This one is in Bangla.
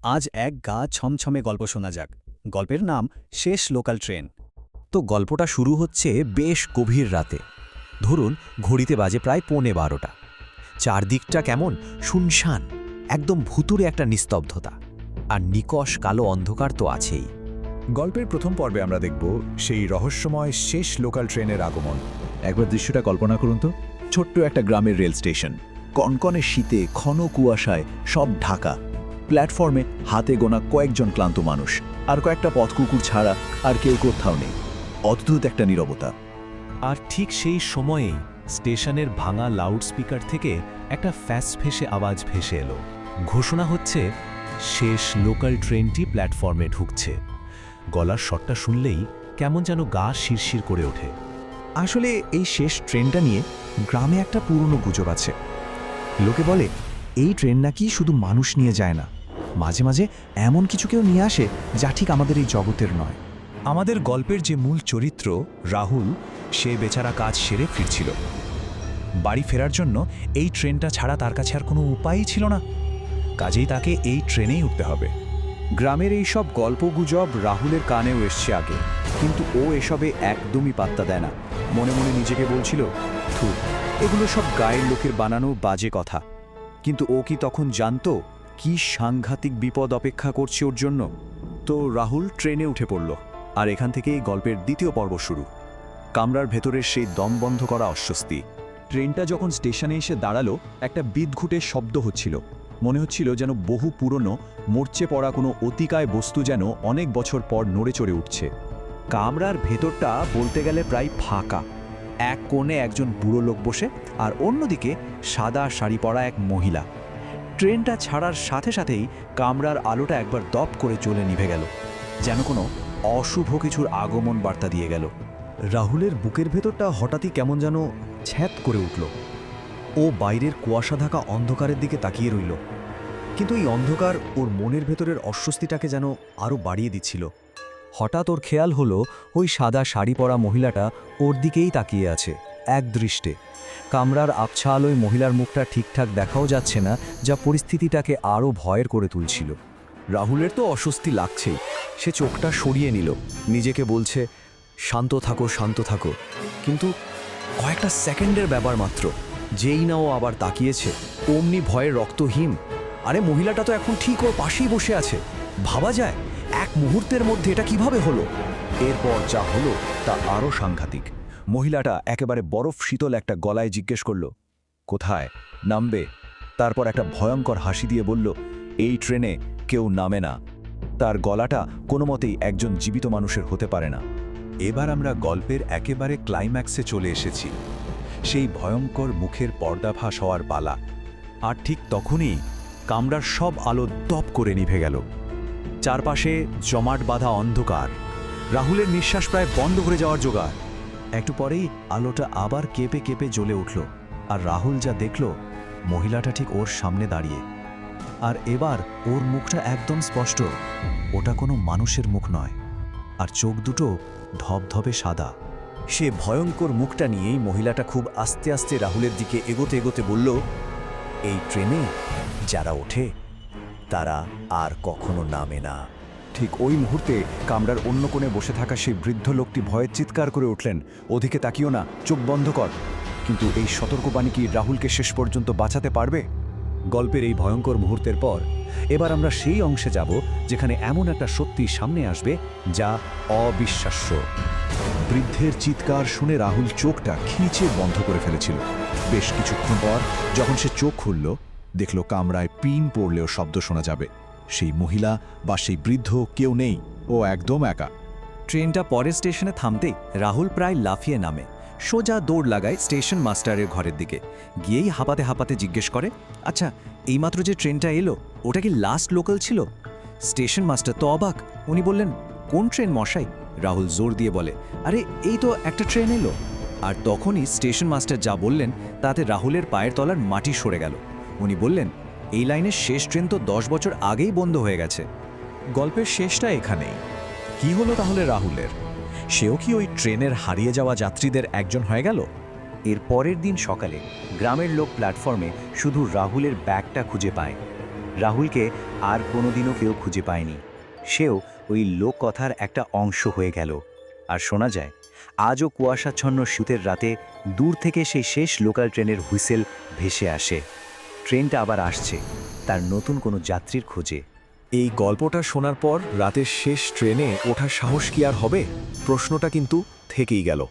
আজ এক গা ছমছমে গল্প শোনা যাক। গল্পের নাম শেষ লোকাল ট্রেন। তো গল্পটা শুরু হচ্ছে বেশ গভীর রাতে। ধরুন ঘড়িতে বাজে প্রায় 11:15। চারদিকটা কেমন শুনশান, একদম ভুতুরে একটা নিস্তব্ধতা, আর নিকষ কালো অন্ধকার তো আছেই। গল্পের প্রথম পর্বে আমরা দেখব সেই রহস্যময় শেষ লোকাল ট্রেনের আগমন। একবার দৃশ্যটা কল্পনা করুন তো, ছোট্ট একটা গ্রামের রেল স্টেশন, কনকনে শীতে ঘন কুয়াশায় সব ঢাকা। প্ল্যাটফর্মে হাতে গোনা কয়েকজন ক্লান্ত মানুষ, আর কয়েকটা পথকুকুর ছাড়া আর কেউ কোথাও নেই। অদ্ভুত একটা নীরবতা। আর ঠিক সেই সময়েই স্টেশনের ভাঙা লাউডস্পিকার থেকে একটা ফ্যাসফেসে আওয়াজ ভেসে এলো। ঘোষণা হচ্ছে শেষ লোকাল ট্রেনটি প্ল্যাটফর্মে ঢুকছে। গলার শটটা শুনলেই কেমন যেন গা শিরশির করে ওঠে। আসলে এই শেষ ট্রেনটা নিয়ে গ্রামে একটা পুরনো গুজব আছে। লোকে বলে এই ট্রেন নাকি শুধু মানুষ নিয়ে যায় না, মাঝে মাঝে এমন কিছু কেউ নিয়ে আসে যা ঠিক আমাদের এই জগতের নয়। আমাদের গল্পের যে মূল চরিত্র রাহুল, সে বেচারা কাজ সেরে ফিরছিল। বাড়ি ফেরার জন্য এই ট্রেনটা ছাড়া তার কাছে আর কোনো উপায়ই ছিল না। কাজেই তাকে এই ট্রেনেই উঠতে হবে। গ্রামের এই সব গল্পগুজব রাহুলের কানেও এসছে আগে, কিন্তু ও এসবে একদমই পাত্তা দেয় না। মনে মনে নিজেকে বলছিল, থু, এগুলো সব গায়ের লোকের বানানো বাজে কথা। কিন্তু ও কি তখন জানতো কি সাংঘাতিক বিপদ অপেক্ষা করছে ওর জন্য? তো রাহুল ট্রেনে উঠে পড়ল, আর এখান থেকেই গল্পের দ্বিতীয় পর্ব শুরু। কামরার ভেতরের সেই দম বন্ধ করা অস্বস্তি। ট্রেনটা যখন স্টেশনে এসে দাঁড়ালো, একটা বিদঘুটের শব্দ হচ্ছিল। মনে হচ্ছিল যেন বহু পুরনো মরচে পড়া কোনো অতিকায় বস্তু যেন অনেক বছর পর নড়ে চড়ে উঠছে। কামরার ভেতরটা বলতে গেলে প্রায় ফাঁকা। এক কোণে একজন বুড়ো লোক বসে, আর অন্যদিকে সাদা শাড়ি পরা এক মহিলা। ট্রেনটা ছাড়ার সাথে সাথেই কামরার আলোটা একবার দপ করে জ্বলে নিভে গেল, যেন কোনো অশুভ কিছুর আগমন বার্তা দিয়ে গেল। রাহুলের বুকের ভেতরটা হঠাৎই কেমন যেন ছ্যাঁত করে উঠল। ও বাইরের কুয়াশা ঢাকা অন্ধকারের দিকে তাকিয়ে রইল, কিন্তু এই অন্ধকার ওর মনের ভেতরের অস্বস্তিটাকে যেন আরও বাড়িয়ে দিচ্ছিল। হঠাৎ ওর খেয়াল হলো ওই সাদা শাড়ি পরা মহিলাটা ওর দিকেই তাকিয়ে আছে এক দৃষ্টে। কামরার আবছা আলোয় মহিলার মুখটা ঠিকঠাক দেখাও যাচ্ছে না, যা পরিস্থিতিটাকে আরও ভয়ের করে তুলছিল। রাহুলের তো অস্বস্তি লাগছেই। সে চোখটা সরিয়ে নিল, নিজেকে বলছে, শান্ত থাকো শান্ত থাকো। কিন্তু কয়েকটা সেকেন্ডের ব্যাপার মাত্র। যেই না ও আবার তাকিয়েছে, অমনি ভয়ের রক্তহীন। আরে মহিলাটা তো এখন ঠিক ওর পাশেই বসে আছে। ভাবা যায় এক মুহূর্তের মধ্যে এটা কিভাবে হলো? এরপর যা হলো তা আরও সাংঘাতিক। মহিলাটা একেবারে বরফ শীতল একটা গলায় জিজ্ঞেস করল, কোথায় নামবে? তারপর একটা ভয়ঙ্কর হাসি দিয়ে বলল, এই ট্রেনে কেউ নামে না। তার গলাটা কোনো মতেই একজন জীবিত মানুষের হতে পারে না। এবার আমরা গল্পের একেবারে ক্লাইম্যাক্সে চলে এসেছি। সেই ভয়ঙ্কর মুখের পর্দাফাঁস হওয়ার পালা। আর ঠিক তখনই কামরার সব আলো দপ করে নিভে গেল। চারপাশে জমাট বাঁধা অন্ধকার। রাহুলের নিঃশ্বাস প্রায় বন্ধ করে যাওয়ার জোগাড়। একটু পরেই আলোটা আবার কেঁপে কেঁপে জ্বলে উঠল, আর রাহুল যা দেখল, মহিলাটা ঠিক ওর সামনে দাঁড়িয়ে। আর এবার ওর মুখটা একদম স্পষ্ট, ওটা কোনো মানুষের মুখ নয়, আর চোখ দুটো ধবধবে সাদা। সে ভয়ঙ্কর মুখটা নিয়েই মহিলাটা খুব আস্তে আস্তে রাহুলের দিকে এগোতে এগোতে বলল, এই ট্রেনে যারা ওঠে তারা আর কখনো নামে না। ঠিক ওই মুহূর্তে কামরার অন্য কোণে বসে থাকা সেই বৃদ্ধ লোকটি ভয়ে চিৎকার করে উঠলেন, ওদিকে তাকিও না, চোখ বন্ধ কর। কিন্তু এই সতর্কবাণী কি রাহুলকে শেষ পর্যন্ত বাঁচাতে পারবে? গল্পের এই ভয়ঙ্কর মুহূর্তের পর এবার আমরা সেই অংশে যাব যেখানে এমন একটা সত্যি সামনে আসবে যা অবিশ্বাস্য। বৃদ্ধের চিৎকার শুনে রাহুল চোখটা খিঁচে বন্ধ করে ফেলেছিল। বেশ কিছুক্ষণ পর যখন সে চোখ খুলল, দেখল কামরায় পিন পড়লেও শব্দ শোনা যাবে। সেই মহিলা বা সেই বৃদ্ধ কেউ নেই, ও একদম একা। ট্রেনটা পরের স্টেশনে থামতেই রাহুল প্রায় লাফিয়ে নামে, সোজা দৌড় লাগায় স্টেশন মাস্টারের ঘরের দিকে। গিয়েই হাঁপাতে হাঁপাতে জিজ্ঞেস করে, আচ্ছা, এইমাত্র যে ট্রেনটা এলো ওটা কি লাস্ট লোকাল ছিল? স্টেশন মাস্টার তো অবাক। উনি বললেন, কোন ট্রেন মশাই? রাহুল জোর দিয়ে বলে, আরে এই তো একটা ট্রেন এলো। আর তখনই স্টেশন মাস্টার যা বললেন তাতে রাহুলের পায়ের তলার মাটি সরে গেল। উনি বললেন, এই লাইনের শেষ ট্রেন তো 10 বছর আগেই বন্ধ হয়ে গেছে। গল্পের শেষটা এখানেই। কি হলো তাহলে রাহুলের? সেও কি ওই ট্রেনের হারিয়ে যাওয়া যাত্রীদের একজন হয়ে গেল? এর পরের দিন সকালে গ্রামের লোক প্ল্যাটফর্মে শুধু রাহুলের ব্যাগটা খুঁজে পায়। রাহুলকে আর কোনোদিনও কেউ খুঁজে পায়নি। সেও ওই লোককথার একটা অংশ হয়ে গেল। আর শোনা যায়, আজও কুয়াশাচ্ছন্ন শীতের রাতে দূর থেকে সেই শেষ লোকাল ট্রেনের হুইসেল ভেসে আসে। ট্রেনটা আবার আসছে, তার নতুন কোনো যাত্রীর খোঁজে। এই গল্পটা শোনার পর রাতের শেষ ট্রেনে ওঠার সাহস কি আর হবে? প্রশ্নটা কিন্তু থেকেই গেল।